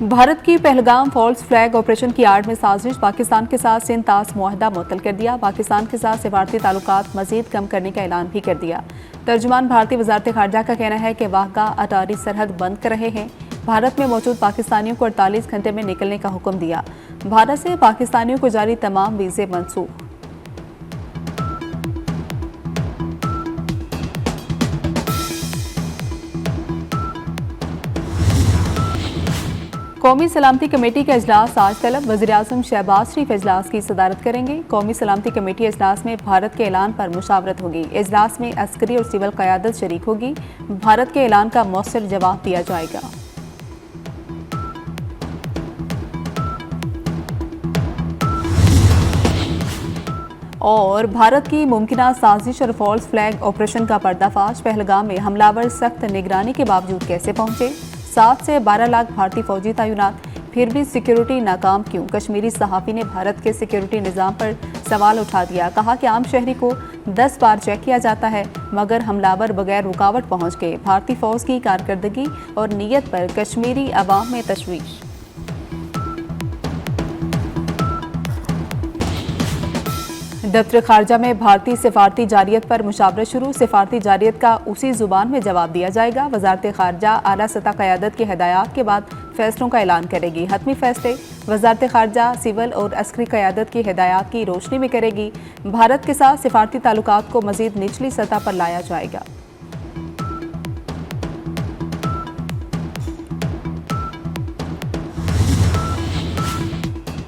भारत की Pahalgam false flag operation की आड़ में साजिश, पाकिस्तान के साथ सिंध तास मुआहदा मुअत्तल कर दिया। पाकिस्तान के साथ सिफारती ताल्लुकात मजीद कम करने का ऐलान भी कर दिया। तर्जुमान भारतीय वजारत खारजा का कहना है कि वाहगा अटारी सरहद बंद कर रहे हैं। भारत में मौजूद पाकिस्तानियों को 48 घंटे में निकलने का हुक्म दिया। भारत से पाकिस्तानियों को जारी तमाम वीजे मनसूख। कौमी सलामती कमेटी का इजलास आज तलब, वज़ीर-ए-आज़म शहबाज शरीफ इजलास की सदारत करेंगे। कौमी सलामती कमेटी इजलास में भारत के ऐलान पर मुशावरत होगी। इजलास में अस्करी और सिविल क़यादत शरीक होगी। भारत के ऐलान का मौसर जवाब दिया जाएगा। और भारत की मुमकिना साजिश और फॉल्स फ्लैग ऑपरेशन का पर्दाफाश, पहलगाम में हमलावर सख्त निगरानी के बावजूद कैसे पहुंचे। 7 से 12 लाख भारतीय फौजी तैनात, फिर भी सिक्योरिटी नाकाम क्यों। कश्मीरी सहाफ़ी ने भारत के सिक्योरिटी निज़ाम पर सवाल उठा दिया। कहा कि आम शहरी को 10 बार चेक किया जाता है मगर हमलावर बगैर रुकावट पहुंच गए। भारतीय फौज की कारकर्दगी और नीयत पर कश्मीरी अवाम में तशवीश। दफ्तर खारजा में भारतीय सिफारती जारियत पर मुशावरत शुरू। सिफारती जारियत का उसी जुबान में जवाब दिया जाएगा। वजारत खारजा आला सतह क़यादत की हिदायत के बाद फैसलों का ऐलान करेगी। हतमी फैसले वजारत खारजा सिविल और अस्करी क़यादत की हिदायत की रोशनी में करेगी। भारत के साथ सिफारती ताल्लुकात को मज़ीद निचली सतह पर लाया जाएगा।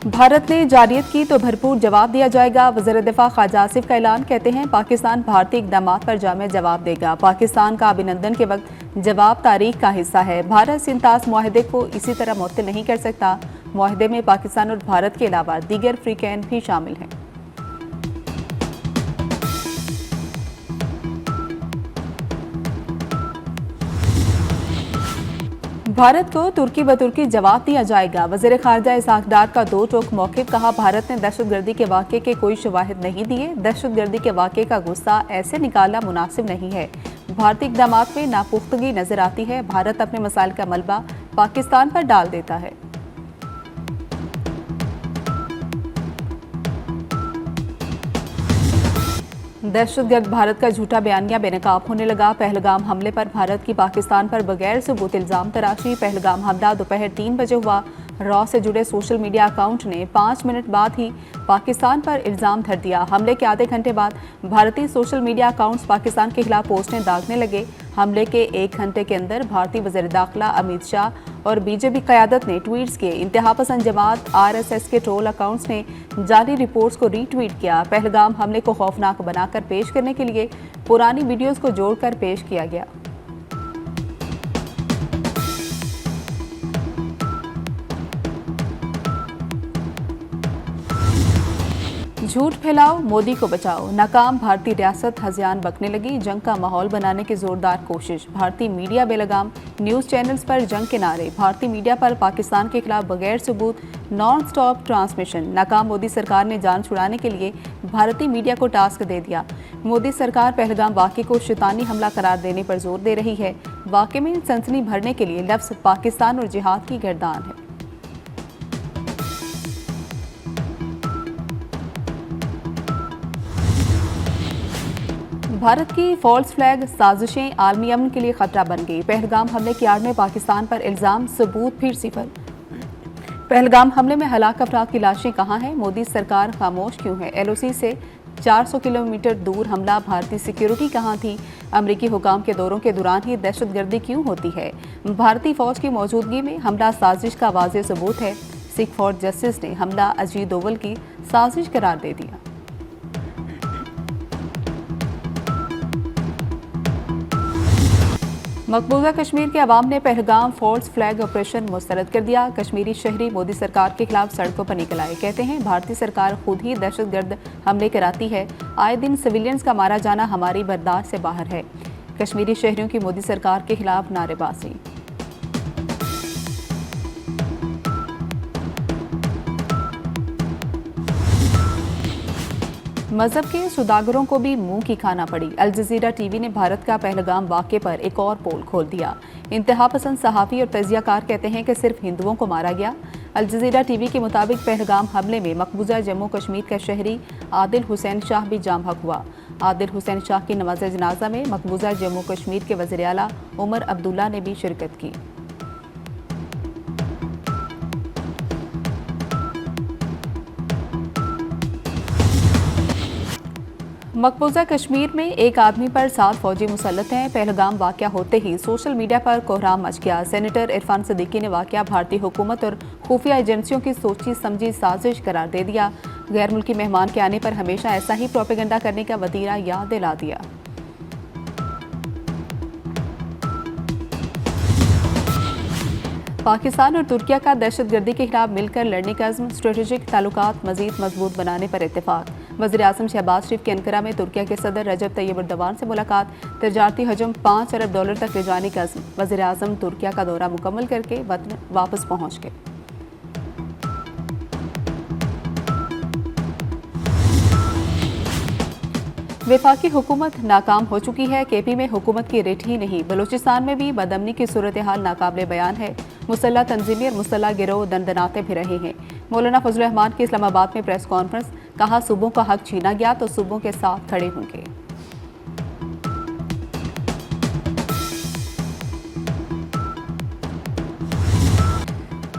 भारत ने जारियत की तो भरपूर जवाब दिया जाएगा। वज़ीर दिफा ख्वाजा आसिफ का ऐलान, कहते हैं पाकिस्तान भारतीय इक़दामात पर जामे जवाब देगा। पाकिस्तान का अभिनंदन के वक्त जवाब तारीख का हिस्सा है। भारत सिंध तास मुआहदे को इसी तरह मुअत्तल नहीं कर सकता। मुआहदे में पाकिस्तान और भारत के अलावा दीगर फ्रीकैन भी शामिल हैं। भारत को तुर्की बतुर्की जवाब दिया जाएगा। वज़ीर खारजा इसहाक डार का दो टोक मौक़िफ़, कहा भारत ने दहशतगर्दी के वाक़े के कोई शवाहिद नहीं दिए। दहशतगर्दी के वाक़े का गुस्सा ऐसे निकालना मुनासिब नहीं है। भारतीय इक़दामात में नापुख्तगी नजर आती है। भारत अपने मसाइल का मलबा पाकिस्तान पर डाल देता है। दहशतगर्द भारत का झूठा बयानिया बेनकाब होने लगा। पहलगाम हमले पर भारत की पाकिस्तान पर बगैर सबूत इल्ज़ाम तराशी। पहलगाम हमला दोपहर 3 बजे हुआ। रॉ से जुड़े सोशल मीडिया अकाउंट ने 5 मिनट बाद ही पाकिस्तान पर इल्ज़ाम धर दिया। हमले के आधे घंटे बाद भारतीय सोशल मीडिया अकाउंट्स पाकिस्तान के खिलाफ पोस्टें दागने लगे। हमले के 1 घंटे के अंदर भारतीय वज़ीर दाखिला अमित शाह और बीजेपी क़यादत ने ट्वीट्स किए। इंतहा पसंद जमात RSS के ट्रोल अकाउंट्स ने जारी रिपोर्ट्स को रीट्वीट किया। पहलगाम हमले को खौफनाक बनाकर पेश करने के लिए पुरानी वीडियोज़ को जोड़कर पेश किया गया। झूठ फैलाओ, मोदी को बचाओ, नाकाम भारतीय रियासत हज़ियान बकने लगी। जंग का माहौल बनाने की जोरदार कोशिश। भारतीय मीडिया बेलगाम, न्यूज़ चैनल्स पर जंग के नारे। भारतीय मीडिया पर पाकिस्तान के खिलाफ बगैर सबूत नॉन स्टॉप ट्रांसमिशन। नाकाम मोदी सरकार ने जान छुड़ाने के लिए भारतीय मीडिया को टास्क दे दिया। मोदी सरकार पहलगाम वाक़े को शैतानी हमला करार देने पर जोर दे रही है। वाक़े में सनसनी भरने के लिए लफ्ज़ पाकिस्तान और जिहाद की गर्दान है। भारत की फॉल्स फ्लैग साजिशें आलमी अमन के लिए खतरा बन गई। पहलगाम हमले की आड़ में पाकिस्तान पर इल्ज़ाम, सबूत फिर सिफर। पहलगाम हमले में हलाक अफराद की लाशें कहाँ हैं? मोदी सरकार खामोश क्यों है? LOC से 400 किलोमीटर दूर हमला, भारतीय सिक्योरिटी कहाँ थी? अमरीकी हुकाम के दौरों के दौरान ही दहशतगर्दी क्यों होती है? भारतीय फौज की मौजूदगी में हमला साजिश का वाज़ेह सबूत है। सिख फॉर जस्टिस ने हमला अजीत डोवल की साजिश करार दे दिया। मकबूजा कश्मीर के अवाम ने पहलगाम फॉल्स फ्लैग ऑपरेशन मुस्तरद कर दिया। कश्मीरी शहरी मोदी सरकार के खिलाफ सड़कों पर निकल आए। कहते हैं भारतीय सरकार खुद ही दहशतगर्द हमले कराती है। आए दिन सिविलियंस का मारा जाना हमारी बर्दाश्त से बाहर है। कश्मीरी शहरियों की मोदी सरकार के खिलाफ नारेबाजी। मजहब के सौदागरों को भी मुंह की खाना पड़ी। अल जजीरा टीवी ने भारत का पहलगाम वाक़े पर एक और पोल खोल दिया। इंतहा पसंद सहाफ़ी और तजियाकार कहते हैं कि सिर्फ हिंदुओं को मारा गया। अल जज़ीरा टीवी के मुताबिक पहलगाम हमले में मकबूजा जम्मू कश्मीर का शहरी आदिल हुसैन शाह भी जाम हक हुआ। आदिल हुसैन शाह की नमाज जनाजा में मकबूजा जम्मू कश्मीर के वज़ीर आला उमर अब्दुल्ला ने भी शिरकत की। मकबूजा कश्मीर में एक आदमी पर 7 फौजी मुसल्लत हैं। पहलगाम वाक़या होते ही सोशल मीडिया पर कोहराम मच गया। सेनेटर इरफान सिद्दीकी ने वाक़या भारतीय हुकूमत और खुफिया एजेंसियों की सोची समझी साजिश करार दे दिया। गैर मुल्की मेहमान के आने पर हमेशा ऐसा ही प्रोपेगेंडा करने का वतीरा याद दिला दिया। पाकिस्तान और तुर्किया का दहशतगर्दी के खिलाफ मिलकर लड़ने का अज़्म, स्ट्रेटेजिक ताल्लुकात मज़ीद मजबूत बनाने पर इत्तेफाक। वज़ीर आज़म शहबाज शरीफ की अंकारा में तुर्किया के सदर रजब तैयब एर्दोगान से मुलाकात। तजारती हजम $5 अरब तक ले जाने का अज़्म। वज़ीर आज़म तुर्किया का दौरा मुकम्मल करके वतन वापस पहुँच गए। वफाकी हुकूमत नाकाम हो चुकी है। केपी में हुकूमत की रिट ही नहीं, बलूचिस्तान में भी बदअमनी की सूरत हाल नाकाबिले बयान है। मुसल्लह तंजीमें और मुसल्लह गिरोह दंदनाते भी रहे हैं। मौलाना फजल रहमान की इस्लामाबाद में प्रेस कॉन्फ्रेंस, कहा सूबों का हक छीना गया तो सूबों के साथ खड़े होंगे।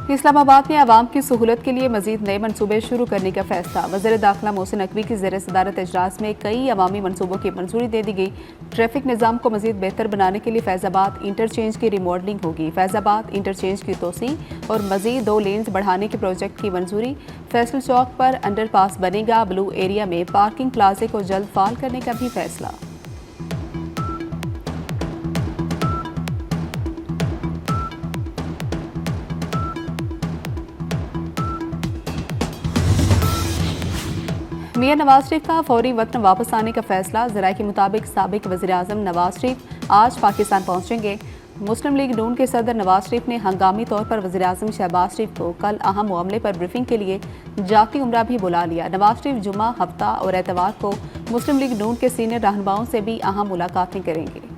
इस्लामाबाद में आवाम की सहूलत के लिए मजीद नए मनसूबे शुरू करने का फैसला। वज़ीर दाखिला मोहसिन नकवी की ज़ेर सदारत इजलास में कई अवामी मनसूबों की मंजूरी दे दी गई। ट्रैफिक निज़ाम को मजीद बेहतर बनाने के लिए फैज़ाबाद इंटरचेंज की रिमॉडलिंग होगी। फैज़ाबाद इंटरचेंज की तोसी और मजीद 2 लेन्स बढ़ाने के प्रोजेक्ट की मंजूरी। फैसल चौक पर अंडरपास बनेगा। ब्लू एरिया में पार्किंग प्लाजे को जल्द फाल करने का भी फैसला। मियां नवाज शरीफ का फौरी वतन वापस आने का फैसला। ज़राए के मुताबिक साबिक वज़ीर आज़म नवाज शरीफ आज पाकिस्तान पहुंचेंगे। मुस्लिम लीग नून के सदर नवाज शरीफ ने हंगामी तौर पर वज़ीर आज़म शहबाज शरीफ को कल अहम मामले पर ब्रीफिंग के लिए जाती उम्रा भी बुला लिया। नवाज शरीफ जुमा, हफ्ता और एतवार को मुस्लिम लीग नून के सीनियर रहनुमाओं से भी अहम मुलाकातें करेंगे।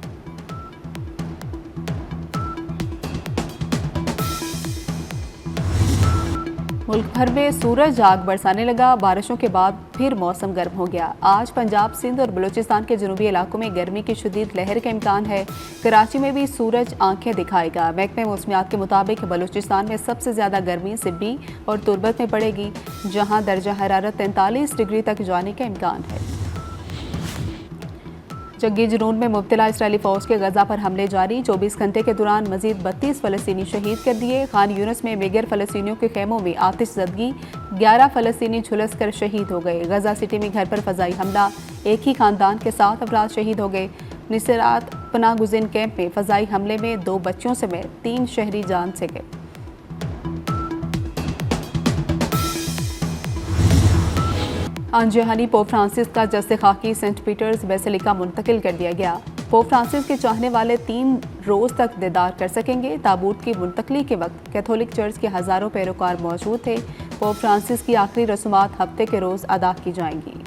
मुल्क भर में सूरज आग बरसाने लगा। बारिशों के बाद फिर मौसम गर्म हो गया। आज पंजाब, सिंध और बलूचिस्तान के जनूबी इलाकों में गर्मी की शदीद लहर का इम्कान है। कराची में भी सूरज आंखें दिखाएगा। महकमे मौसमियात के मुताबिक बलूचिस्तान में सबसे ज़्यादा गर्मी सिब्बी और तुर्बत में पड़ेगी, जहाँ दर्जा हरारत 43 डिग्री तक जाने का इम्कान है। जंगी जुनून में मुब्तला इसराइली फौज के गजा पर हमले जारी। 24 घंटे के दौरान मजीद 32 फ़लस्तीनी शहीद कर दिए। खान यूनिस में बेघर फ़लस्तीनियों के खेमों में आतिशज़दगी, 11 फ़लस्तीनी झुलस कर शहीद हो गए। गजा सिटी में घर पर फ़ज़ाई हमला, एक ही खानदान के 7 अफराद शहीद हो गए। निसरात पनाह गुज़ीन कैंप में फ़ज़ाई हमले में 2 बच्चों समेत 3 शहरी जान से गए। अनजहानी पोप फ्रांसिस का जस्ते खाकी सेंट पीटर्स बेसिलिका मुंतकिल कर दिया गया। पोप फ्रांसिस के चाहने वाले 3 रोज़ तक दीदार कर सकेंगे। ताबूत की मुंतकली के वक्त कैथोलिक चर्च के हज़ारों पैरोकार मौजूद थे। पोप फ्रांसिस की आखिरी रसूमात हफ्ते के रोज़ अदा की जाएंगी।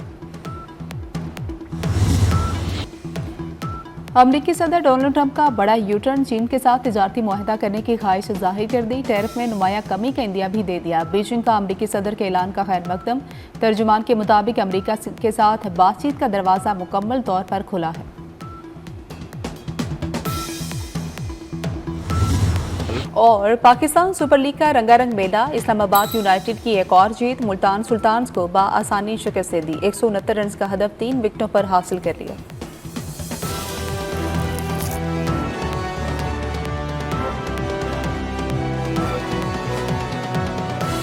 अमरीकी सदर डोनाल्ड ट्रंप का बड़ा यूटर्न, चीन के साथ तिजारती मुआहदा करने की ख्वाहिश जाहिर कर दी। टैरिफ में नुमाया कमी का इंदिया भी दे दिया। बीजिंग का अमरीकी सदर के ऐलान का खैर मकदम। तर्जुमान के मुताबिक अमरीका के साथ बातचीत का दरवाज़ा मुकम्मल तौर पर खुला है। और पाकिस्तान सुपर लीग का रंगारंग मेला। इस्लामाबाद यूनाइटेड की एक और जीत। मुल्तान सुल्तान्स को बाआसानी शिकस्त दे दी। 169 रन का हदफ 3 विकेटों पर हासिल कर लिया।